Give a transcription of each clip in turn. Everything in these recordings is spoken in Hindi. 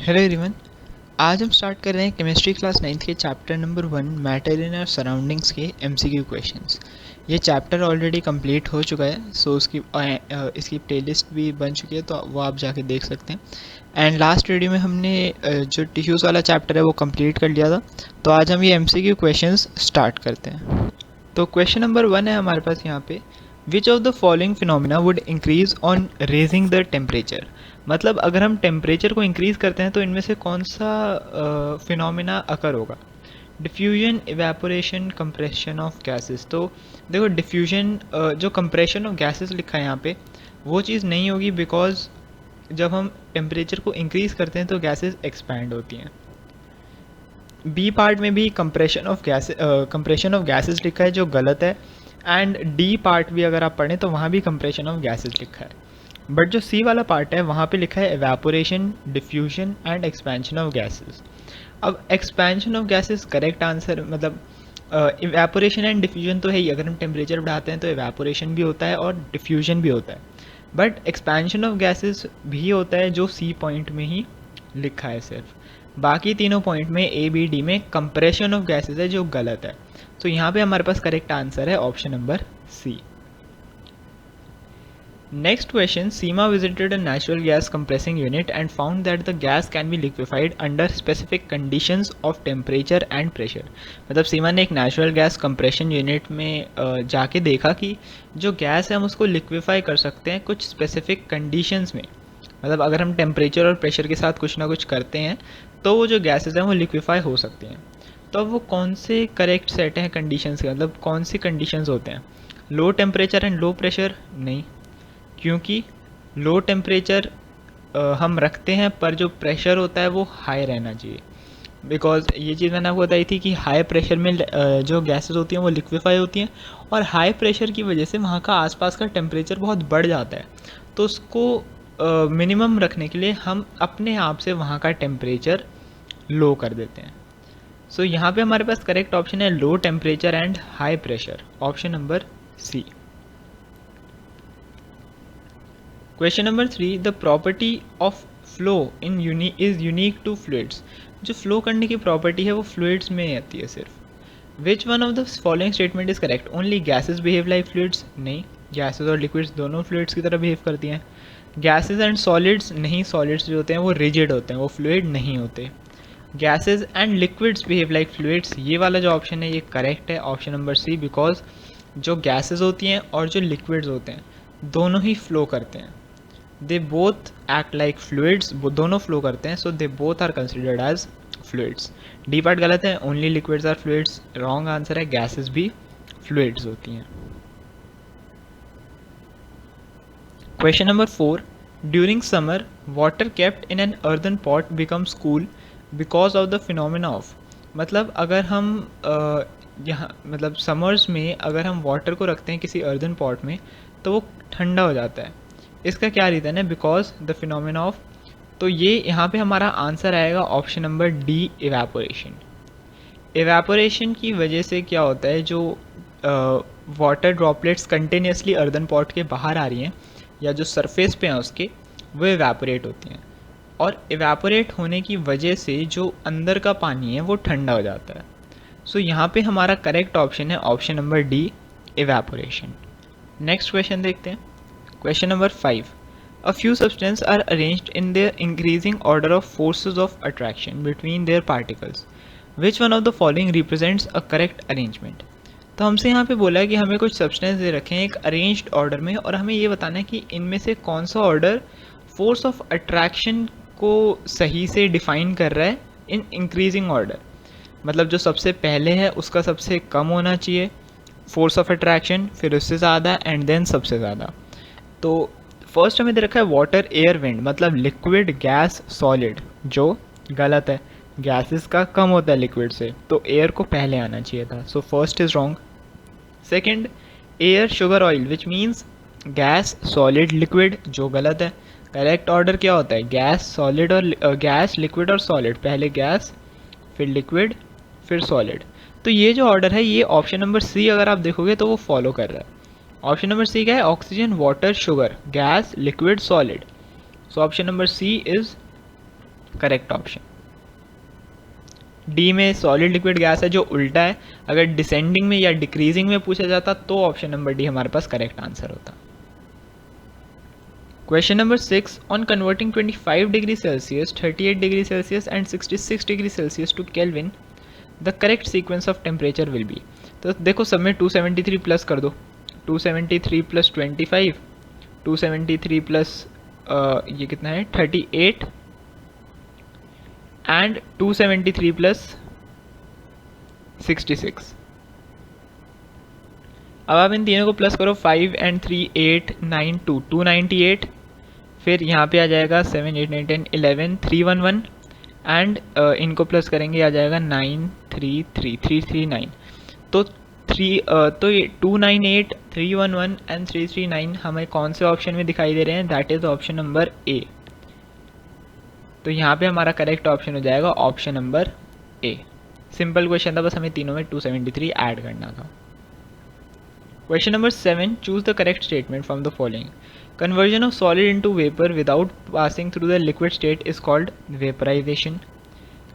Hello everyone. आज हम स्टार्ट कर रहे हैं केमिस्ट्री क्लास 9th के chapter number 1 matter in our surroundings के एमसीक्यू क्वेश्चंस। ये चैप्टर ऑलरेडी कंप्लीट हो चुका है, सो इसकी प्लेलिस्ट भी बन चुकी है, तो वो आप जाके देख सकते हैं। एंड लास्ट वीडियो में हमने जो टिश्यूज़ वाला चैप्टर है वो कंप्लीट कर लिया था। तो आज हम ये एमसीक्यू क्वेश्चंस स्टार्ट करते हैं। तो क्वेश्चन नंबर 1 है हमारे पास यहाँ पे, which of the following phenomena would increase on raising the temperature. मतलब अगर हम टेम्परेचर को इंक्रीज़ करते हैं तो इनमें से कौन सा फिनोमिना अकर होगा। Diffusion, evaporation, compression of gases. तो देखो डिफ्यूजन, जो कंप्रेशन ऑफ गैसेस लिखा है यहाँ पे, वो चीज़ नहीं होगी, बिकॉज जब हम टेम्परेचर को इंक्रीज़ करते हैं तो गैसेस एक्सपैंड होती हैं। बी पार्ट में भी कंप्रेशन ऑफ गैसेस लिखा है, जो गलत है। एंड डी पार्ट भी अगर आप पढ़ें तो वहाँ भी कंप्रेशन ऑफ गैसेस लिखा है, बट जो सी वाला पार्ट है वहाँ पे लिखा है evaporation, diffusion and expansion of gases. अब expansion of gases correct answer, मतलब इवेपोरेशन एंड डिफ्यूजन तो है ही, अगर हम टेम्परेचर बढ़ाते हैं तो इवेपोरेशन भी होता है और डिफ्यूजन भी होता है, बट एक्सपेंशन ऑफ गैसेस भी होता है, जो सी पॉइंट में ही लिखा है सिर्फ। बाकी तीनों पॉइंट में ए बी डी में कंप्रेशन ऑफ गैसेस है, जो गलत है। तो यहाँ पे हमारे पास करेक्ट आंसर है option number C. Next question, Seema visited a natural gas compressing unit and found that the gas can be liquefied under specific conditions of temperature and pressure। मतलब सीमा ने एक नेचुरल गैस कंप्रेशन यूनिट में जाके देखा कि जो गैस है हम उसको लिक्विफाई कर सकते हैं कुछ स्पेसिफिक कंडीशंस में। मतलब अगर हम टेम्परेचर और प्रेशर के साथ कुछ ना कुछ करते हैं तो वो जो गैसेस हैं वो लिक्विफाई हो सकती हैं। तो अब वो कौन से करेक्ट सेट हैं कंडीशंस के, मतलब कौन सी कंडीशंस होते हैं। लो टेम्परेचर एंड लो प्रेशर नहीं, क्योंकि लो टेम्परेचर हम रखते हैं पर जो प्रेशर होता है वो हाई रहना चाहिए, बिकॉज ये चीज़ मैंने आपको बताई थी कि हाई प्रेशर में जो गैसेस होती हैं वो लिक्विफाई होती हैं, और हाई प्रेशर की वजह से वहाँ का आसपास का टेम्परेचर बहुत बढ़ जाता है। तो उसको मिनिमम रखने के लिए हम अपने आप से वहाँ का टेम्परेचर लो कर देते हैं। सो यहाँ पे हमारे पास करेक्ट ऑप्शन है low temperature and high pressure, option number C. Question number 3, the property of flow is unique to fluids. जो फ्लो करने की प्रॉपर्टी है वो फ्लूइड्स में आती है सिर्फ। Which one of the following statement is correct, only gases behave like fluids. नहीं, गैसेज और लिक्विड्स दोनों फ्लूइड्स की तरह बिहेव करती हैं। गैसेज एंड सॉलिड्स नहीं, सॉलिड्स जो होते हैं वो रिजिड होते हैं, वो फ्लूइड नहीं होते। Gases and liquids behave like fluids, ये वाला जो ऑप्शन है ये करेक्ट है, ऑप्शन नंबर सी, बिकॉज जो गैसेज होती हैं और जो लिक्विड्स होते हैं दोनों ही फ्लो करते हैं। They both act like fluids, वो दोनों फ्लो करते हैं, so they both are considered as fluids. D part गलत है, only liquids are fluids wrong answer है, गैसेस भी फ्लूइड्स होती हैं। Question number 4, during summer water kept in an earthen pot becomes cool because of the phenomena of. मतलब अगर हम यहाँ मतलब समर्स में अगर हम वाटर को रखते हैं किसी अर्दन पॉट में तो वो ठंडा हो जाता है, इसका क्या रीज़न है, बिकॉज द फिनोमिना ऑफ। तो ये यहाँ पे हमारा आंसर आएगा option number D, evaporation. Evaporation की वजह से क्या होता है, जो water droplets continuously earthen pot के बाहर आ रही हैं या जो सरफेस पे हैं उसके, वो इवेपोरेट होती हैं, और इवेपोरेट होने की वजह से जो अंदर का पानी है वो ठंडा हो जाता है। सो यहाँ पे हमारा करेक्ट ऑप्शन है option number D, evaporation. Next question देखते हैं। Question number 5. A few substances are arranged in their increasing order of forces of attraction between their particles. Which one of the following represents a correct arrangement? तो हमसे यहाँ पे बोला है कि हमें कुछ सब्सटेंस दे रखे हैं एक अरेंज्ड ऑर्डर में, और हमें ये बताना है कि इनमें से कौन सा ऑर्डर फोर्स ऑफ अट्रैक्शन को सही से डिफाइन कर रहा है इन इंक्रीजिंग ऑर्डर। मतलब जो सबसे पहले है उसका सबसे कम होना चाहिए फोर्स ऑफ अट्रैक्शन, फिर उससे ज़्यादा, एंड देन सबसे ज़्यादा। तो फर्स्ट हमें दे रखा है वाटर एयर विंड, मतलब लिक्विड गैस सॉलिड, जो गलत है। गैसेस का कम होता है लिक्विड से, तो एयर को पहले आना चाहिए था, so first is wrong. Second, air sugar oil, which means gas solid liquid, जो गलत है। करेक्ट ऑर्डर क्या होता है, गैस सॉलिड और गैस लिक्विड और सॉलिड, पहले गैस फिर लिक्विड फिर सॉलिड। तो ये जो ऑर्डर है ये ऑप्शन नंबर सी अगर आप देखोगे तो वो फॉलो कर रहा है। ऑप्शन नंबर सी क्या है, oxygen water sugar gas liquid solid. So option number C is correct option. D में सॉलिड लिक्विड गैस है जो उल्टा है, अगर डिसेंडिंग में या डिक्रीजिंग में पूछा जाता तो ऑप्शन नंबर डी हमारे पास करेक्ट आंसर होता। Question number 6, on converting 25 degree Celsius, 38 degree Celsius and 66 degree Celsius to kelvin, the correct sequence of temperature will be. तो देखो सब में 273 प्लस कर दो, 273 प्लस 25, 273 प्लस ये कितना है 38 एंड 273 प्लस 66। अब आप इन तीनों को प्लस करो, 5 एंड 3 8 9 2 298, फिर यहाँ पे आ जाएगा 7 8 9 10 11 311 एंड इनको प्लस करेंगे आ जाएगा 9 3 3 339। तो तो ये 298 311 एंड 339 हमें कौन से ऑप्शन में दिखाई दे रहे हैं, that is option number A. तो यहाँ पे हमारा करेक्ट ऑप्शन हो जाएगा option number A. Simple question था, बस हमें तीनों में 273 ऐड करना था। Question number 7, choose the correct statement from the following. Conversion of solid into vapour without passing through the liquid state is called vaporisation.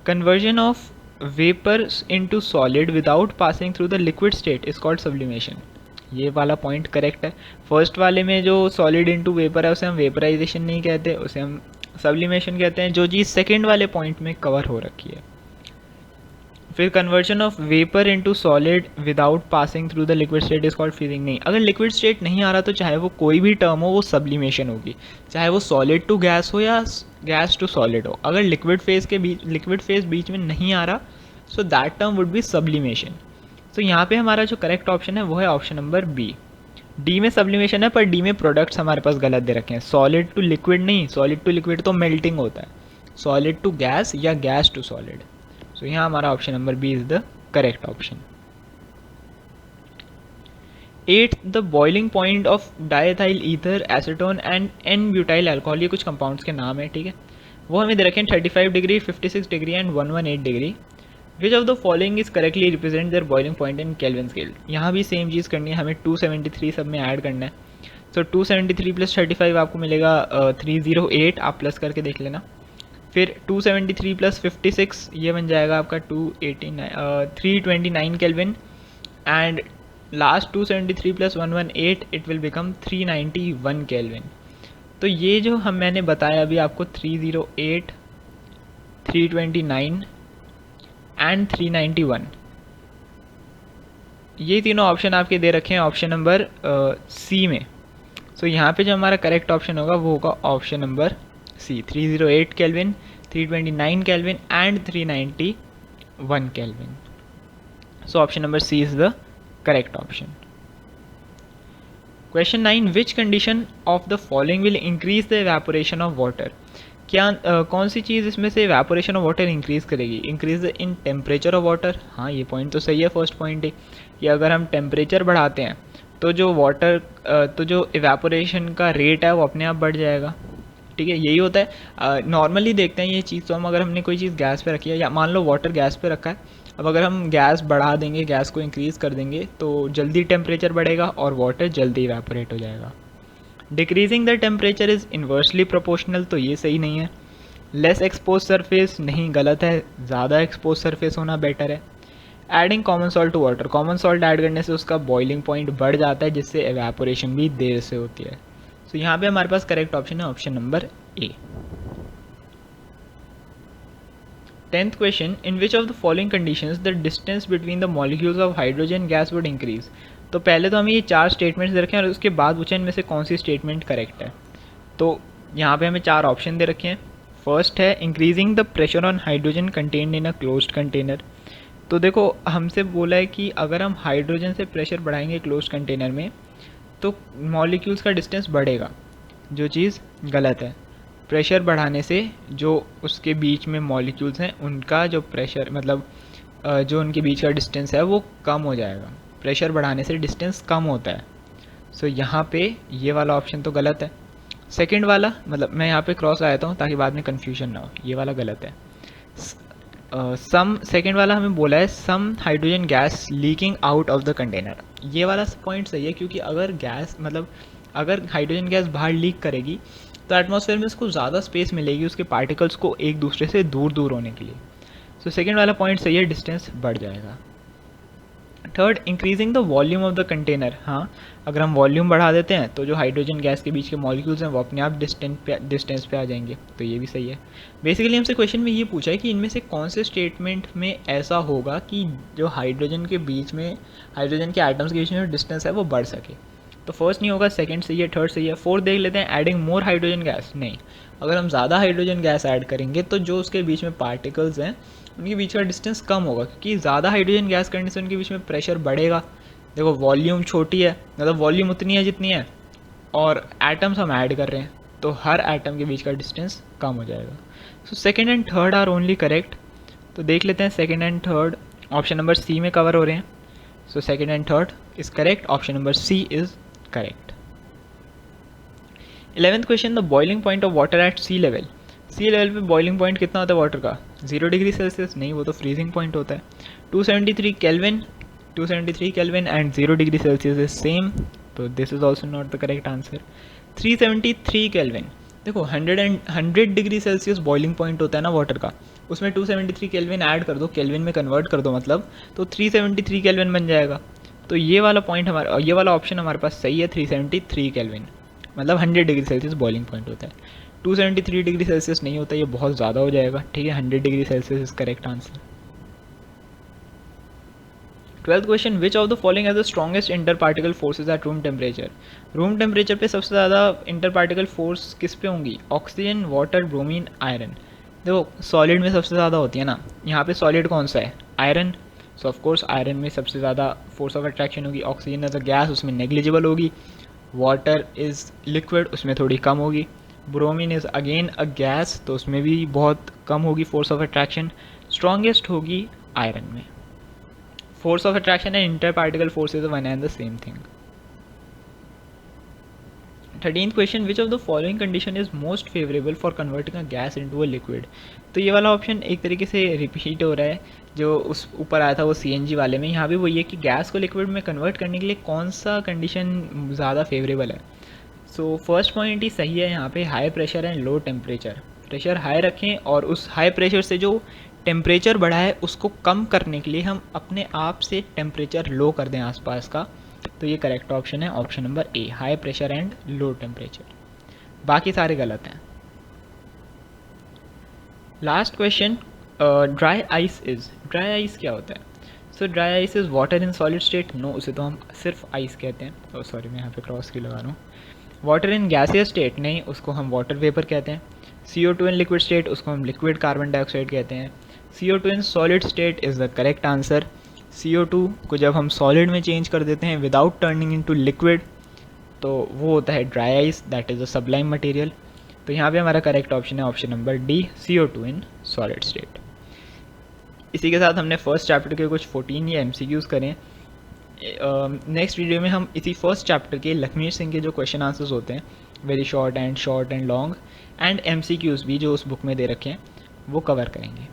Conversion of vapour into solid without passing through the liquid state is called sublimation. ये वाला पॉइंट करेक्ट है। फर्स्ट वाले में जो सॉलिड इनटू वेपर है उसे हम वेपराइजेशन नहीं कहते, उसे हम सब्लिमेशन कहते हैं, जो चीज़ सेकेंड वाले पॉइंट में कवर हो रखी है। फिर conversion of vapour into solid without passing through the liquid state is called freezing. नहीं, अगर लिक्विड स्टेट नहीं आ रहा तो चाहे वो कोई भी टर्म हो वो सब्लिमेशन होगी, चाहे वो सॉलिड टू गैस हो या गैस टू सॉलिड हो। अगर लिक्विड फेज बीच में नहीं आ रहा so that term would be sublimation. तो यहाँ पे हमारा जो करेक्ट ऑप्शन है वो है ऑप्शन नंबर बी। डी में सब्लिमेशन है पर डी में प्रोडक्ट्स हमारे पास गलत दे रखे हैं, सॉलिड टू लिक्विड नहीं, सॉलिड टू लिक्विड तो मेल्टिंग होता है, सॉलिड टू गैस या गैस टू सॉलिड। सो यहाँ हमारा option number B is the correct option. 8, the boiling point of diethyl ether acetone and n butyl alcohol, ये कुछ कंपाउंड्स के नाम है, ठीक है। वो हमें दे रखे हैं 35 degree, 56 degree and 118 degree. Which of the following is correctly represent there boiling point in kelvin scale. यहाँ भी सेम चीज़ करनी है, हमें 273 सब में ऐड करना है। सो 273 प्लस 35 आपको मिलेगा 308, आप प्लस करके देख लेना। फिर 273 प्लस 56 ये बन जाएगा आपका 329 kelvin and last 273 plus 118 it will become 391 kelvin. तो ये जो मैंने बताया अभी आपको 308, 329 एंड 391, ये तीनों ऑप्शन आपके दे रखे हैं ऑप्शन नंबर सी में। सो यहाँ पे जो हमारा करेक्ट ऑप्शन होगा वो होगा option number C, 308 kelvin, 329 kelvin and 391 kelvin. So option number C is the correct option. Question 9, which condition of the following will increase the evaporation of water. क्या कौन सी चीज़ इसमें से इवेपोरेशन ऑफ वाटर इंक्रीज़ करेगी, increase in temperature of water. हाँ, ये पॉइंट तो सही है, फर्स्ट पॉइंट है कि अगर हम टेम्परेचर बढ़ाते हैं तो जो वाटर तो जो इवेपोरेशन का रेट है वो अपने आप बढ़ जाएगा, ठीक है। यही होता है नॉर्मली देखते हैं ये चीज़। तो हम अगर हमने कोई चीज़ गैस पे रखी है, या मान लो वाटर गैस पे रखा है, अब अगर हम गैस बढ़ा देंगे, गैस को इंक्रीज़ कर देंगे तो जल्दी टेम्परेचर बढ़ेगा और वाटर जल्दी इवेपोरेट हो जाएगा। Decreasing the temperature is inversely proportional, तो ये सही नहीं है। लेस एक्सपोज सरफेस, नहीं, गलत है, ज़्यादा एक्सपोज सरफेस होना बेटर है। Adding common salt to water, common salt add करने से उसका बॉइलिंग पॉइंट बढ़ जाता है जिससे एवेपोरेशन भी देर से होती है। तो यहाँ पे हमारे पास करेक्ट ऑप्शन है option number A. 10th question, in which of the following conditions the distance between the molecules of hydrogen gas would increase. तो पहले तो हमें ये 4 स्टेटमेंट्स दे रखे हैं और उसके बाद पूछा इनमें से कौन सी स्टेटमेंट करेक्ट है। तो यहाँ पे हमें 4 ऑप्शन दे रखे हैं। फर्स्ट है increasing the pressure on hydrogen contained in a closed container. तो देखो हमसे बोला है कि अगर हम हाइड्रोजन से प्रेशर बढ़ाएंगे क्लोज्ड कंटेनर में तो मॉलिक्यूल्स का डिस्टेंस बढ़ेगा, जो चीज़ गलत है। प्रेशर बढ़ाने से जो उसके बीच में मॉलिक्यूल्स हैं उनका जो प्रेशर मतलब जो उनके बीच का डिस्टेंस है वो कम हो जाएगा। प्रेशर बढ़ाने से डिस्टेंस कम होता है। सो यहाँ पे ये वाला ऑप्शन तो गलत है। सेकंड वाला, मतलब मैं यहाँ पे क्रॉस आया हूँ ताकि बाद में कन्फ्यूजन ना हो, ये वाला गलत है। सेकंड वाला हमें बोला है some hydrogen gas leaking out of the container. ये वाला पॉइंट सही है, क्योंकि अगर गैस मतलब अगर हाइड्रोजन गैस बाहर लीक करेगी तो एटमॉस्फेयर में उसको ज़्यादा स्पेस मिलेगी उसके पार्टिकल्स को एक दूसरे से दूर दूर होने के लिए। सो सेकेंड वाला पॉइंट सही है, डिस्टेंस बढ़ जाएगा। Third, increasing the volume of the container. हाँ, अगर हम वॉल्यूम बढ़ा देते हैं तो जो हाइड्रोजन गैस के बीच के मॉलिक्यूल्स हैं वो अपने आप डिस्टेंस पे आ जाएंगे, तो ये भी सही है। बेसिकली हमसे क्वेश्चन में ये पूछा है कि इनमें से कौन से स्टेटमेंट में ऐसा होगा कि जो हाइड्रोजन के बीच में, हाइड्रोजन के एटम्स के बीच में जो डिस्टेंस है वो बढ़ सके। तो फर्स्ट नहीं होगा, सेकंड सही है, थर्ड सही है। फोर्थ देख लेते हैं, एडिंग मोर हाइड्रोजन गैस। नहीं, अगर हम ज़्यादा हाइड्रोजन गैस ऐड करेंगे तो जो उसके बीच में पार्टिकल्स हैं उनके बीच का डिस्टेंस कम होगा, क्योंकि ज़्यादा हाइड्रोजन गैस करने से उनके बीच में प्रेशर बढ़ेगा। देखो वॉल्यूम छोटी है, मतलब वॉल्यूम उतनी है जितनी है, और एटम्स हम ऐड कर रहे हैं तो हर एटम के बीच का डिस्टेंस कम हो जाएगा। So second and third are only correct. तो देख लेते हैं second and third option number C में कवर हो रहे हैं। So second and third is correct, option number C is correct. 11th question, the boiling point of water at sea level. Sea level पे बॉइलिंग पॉइंट कितना होता है वाटर का? 0 डिग्री सेल्सियस? नहीं, वो तो फ्रीजिंग पॉइंट होता है। 273 kelvin, 273 kelvin and 0 degree Celsius is same, तो this is also not the correct answer. 373 kelvin, देखो 100 डिग्री सेल्सियस बॉइलिंग पॉइंट होता है ना वाटर का, उसमें 273 केल्विन ऐड कर दो, केल्विन में कन्वर्ट कर दो मतलब, तो 373 केल्विन बन जाएगा। तो ये वाला पॉइंट हमारा, ये वाला ऑप्शन हमारे पास सही है। 373 केल्विन मतलब 100 डिग्री सेल्सियस बॉइलिंग पॉइंट होता है। 273 डिग्री सेल्सियस नहीं होता, ये बहुत ज़्यादा हो जाएगा। ठीक है, 100 degree Celsius is correct answer. 12th question, which of the following has the strongest inter particle forces at room temperature. Room temperature पे सबसे ज़्यादा इंटर पार्टिकल फोर्स किस पे होंगी? Oxygen, water, bromine, iron. देखो सॉलिड में सबसे ज़्यादा होती है ना, यहाँ पे सॉलिड कौन सा है? Iron. So of course iron में सबसे ज़्यादा फोर्स ऑफ अट्रैक्शन होगी। ऑक्सीजन एज अ गैस उसमें नेग्लिजिबल होगी। वाटर इज़ लिक्विड, उसमें थोड़ी कम होगी। Bromine is again a gas, तो उसमें भी बहुत कम होगी फोर्स ऑफ अट्रैक्शन। स्ट्रॉन्गेस्ट होगी आयरन में। Force of attraction and inter particle force is one and the same thing. 13th question, which of the following condition is most favourable for converting a gas into a liquid. तो ये वाला ऑप्शन एक तरीके से रिपीट हो रहा है, जो उस ऊपर आया था वो CNG वाले में, यहाँ भी वही है कि गैस को लिक्विड में कन्वर्ट करने के लिए कौन सा कंडीशन ज़्यादा फेवरेबल है। सो फर्स्ट पॉइंट ही सही है यहाँ पे, high pressure and low temperature. Pressure high रखें और उस हाई प्रेशर से जो टेम्परेचर बढ़ा है उसको कम करने के लिए हम अपने आप से टेम्परेचर लो कर दें आसपास का, तो ये करेक्ट ऑप्शन है, option number A, high pressure and low temperature. बाकी सारे गलत हैं। Last question, dry ice is. Dry ice क्या होता है? So dry ice is water in solid state. No, उसे तो हम सिर्फ आइस कहते हैं। सॉरी, मैं यहाँ पे क्रॉस की लगा रहा हूँ। वाटर इन गैसियस स्टेट, नहीं, उसको हम वाटर वेपर कहते हैं। CO2 इन लिक्विड स्टेट, उसको हम लिक्विड कार्बन डाइऑक्साइड कहते हैं। CO2 in solid state is the correct answer. CO2 को जब हम सॉलिड में चेंज कर देते हैं विदाउट टर्निंग इनटू लिक्विड, तो वो होता है dry ice, that is a Sublime material. तो यहाँ पे हमारा करेक्ट ऑप्शन है ऑप्शन नंबर डी, CO2 इन सॉलिड स्टेट। इसी के साथ हमने फर्स्ट चैप्टर के कुछ 14 या MCQs करें। नेक्स्ट वीडियो में हम इसी फर्स्ट चैप्टर के लक्ष्मी सिंह के जो क्वेश्चन आंसर्स होते हैं, very short and long and MCQs भी जो उस बुक में दे रखे हैं, वो कवर करेंगे।